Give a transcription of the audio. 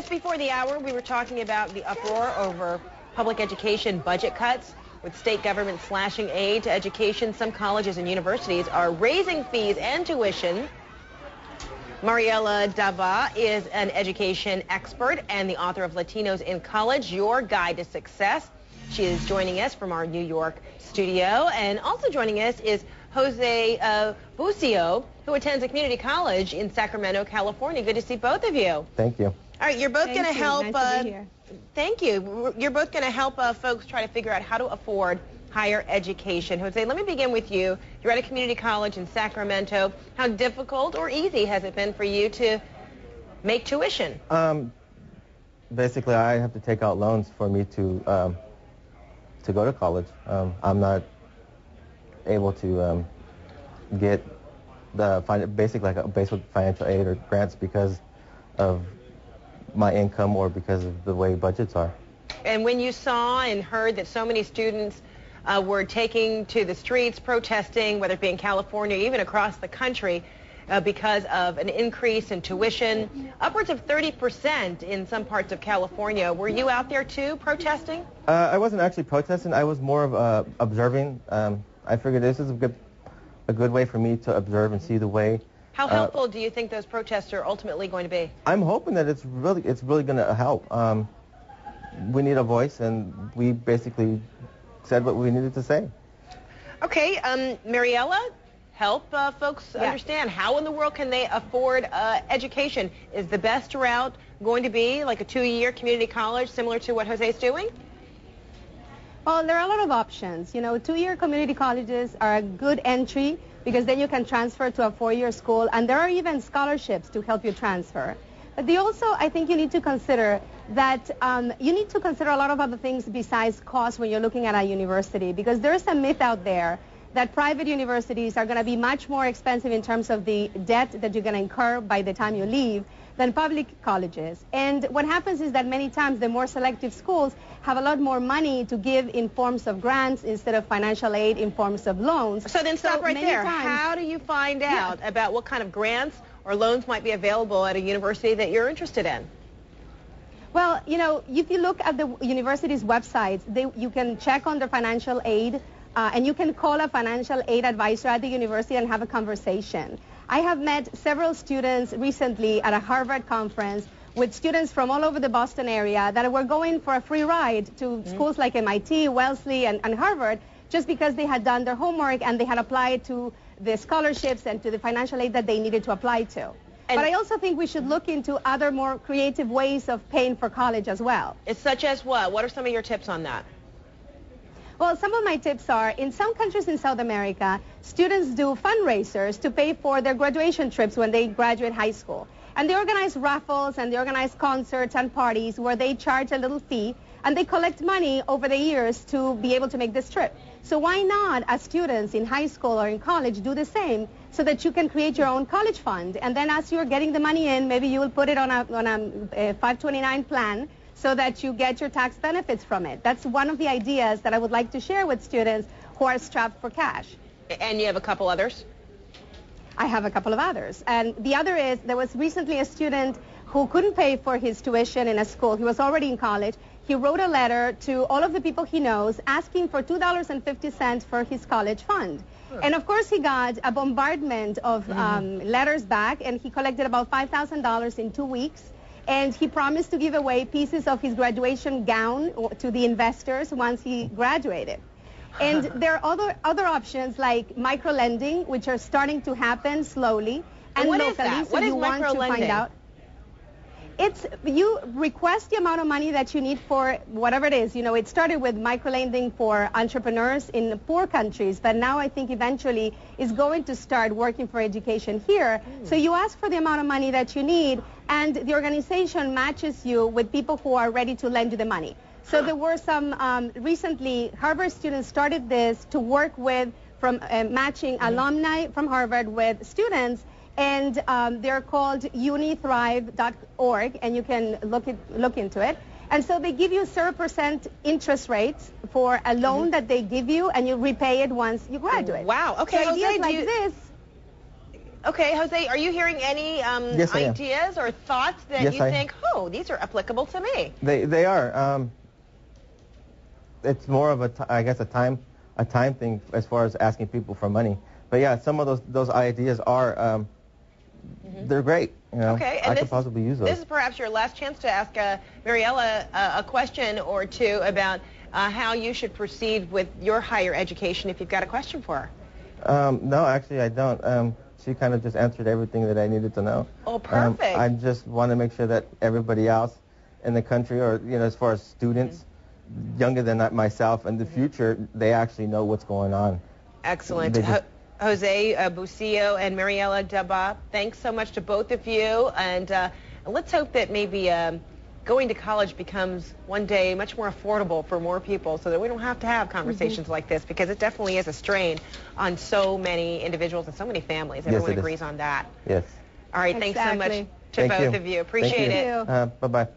Just before the hour, we were talking about the uproar over public education budget cuts. With state government slashing aid to education, some colleges and universities are raising fees and tuition. Mariela Dabbah is an education expert and the author of Latinos in College, Your Guide to Success. She is joining us from our New York studio. And also joining us is Jose Bucio, who attends a community college in Sacramento, California. Good to see both of you. Thank you. All right, you're both going to help. Nice to be here. Thank you. You're both going to help folks try to figure out how to afford higher education. Jose, let me begin with you. You're at a community college in Sacramento. How difficult or easy has it been for you to make tuition? Basically, I have to take out loans for me to go to college. I'm not able to get the basic financial aid or grants because of my income or because of the way budgets are. And when you saw and heard that so many students were taking to the streets protesting, whether it be in California or even across the country, because of an increase in tuition, upwards of 30% in some parts of California, were you out there too protesting? I wasn't actually protesting. I was more of observing. I figured this is a good way for me to observe and see the way. How helpful do you think those protests are ultimately going to be? I'm hoping that it's really going to help. We need a voice, and we basically said what we needed to say. Okay, Mariela, help folks understand how in the world can they afford education. Is the best route going to be like a 2-year community college similar to what Jose's doing? Well, there are a lot of options. You know, 2-year community colleges are a good entry because then you can transfer to a 4-year school, and there are even scholarships to help you transfer. But I think you need to consider that you need to consider a lot of other things besides cost when you're looking at a university, because there's a myth out there that private universities are going to be much more expensive in terms of the debt that you're going to incur by the time you leave than public colleges. And what happens is that many times the more selective schools have a lot more money to give in forms of grants instead of financial aid in forms of loans. So then stop right there. How do you find out about what kind of grants or loans might be available at a university that you're interested in? Well, you know, if you look at the university's websites, you can check on their financial aid, and you can call a financial aid advisor at the university and have a conversation. I have met several students recently at a Harvard conference with students from all over the Boston area that were going for a free ride to schools like MIT, Wellesley, and Harvard just because they had done their homework and they had applied to the scholarships and to the financial aid that they needed to apply to. But I also think we should look into other more creative ways of paying for college as well. Such as what? What are some of your tips on that? Well, some of my tips are, in some countries in South America, students do fundraisers to pay for their graduation trips when they graduate high school. And they organize raffles and they organize concerts and parties where they charge a little fee and they collect money over the years to be able to make this trip. So why not, as students in high school or in college, do the same so that you can create your own college fund? And then as you're getting the money in, maybe you will put it on a 529 plan so that you get your tax benefits from it. That's one of the ideas that I would like to share with students who are strapped for cash. And you have a couple others? I have a couple of others. And the other is, there was recently a student who couldn't pay for his tuition in a school. He was already in college. He wrote a letter to all of the people he knows asking for $2.50 for his college fund. And of course he got a bombardment of letters back, and he collected about $5,000 in 2 weeks. And he promised to give away pieces of his graduation gown to the investors once he graduated. And there are other options like microlending, which are starting to happen slowly and what locally. Is that? So what you is want to find out. It's you request the amount of money that you need for whatever it is. You know, it started with microlending for entrepreneurs in poor countries, but now I think eventually is going to start working for education here. So you ask for the amount of money that you need, and the organization matches you with people who are ready to lend you the money. So there were some recently Harvard students started this to work with matching alumni from Harvard with students. And they're called unithrive.org, and you can look into it. And so they give you 0% interest rates for a loan that they give you, and you repay it once you graduate. Wow. Okay. So ideas Jose, like this. Okay, Jose, are you hearing any Yes, ideas or thoughts that Yes, you think, oh, these are applicable to me? They are. It's more of I guess a time thing as far as asking people for money. But yeah, some of those ideas are they're great. You know, okay, and I could possibly use those. This is perhaps your last chance to ask Mariela a question or two about how you should proceed with your higher education if you've got a question for her. No, actually I don't. She kind of just answered everything that I needed to know. Oh, perfect. I just want to make sure that everybody else in the country, or as far as students younger than myself in the future, they actually know what's going on. Excellent. Jose Bucio and Mariela Dabbah, thanks so much to both of you, and let's hope that maybe going to college becomes one day much more affordable for more people so that we don't have to have conversations like this, because it definitely is a strain on so many individuals and so many families. Everyone agrees on that. Yes. All right, thanks so much to both of you. Appreciate it. Bye-bye.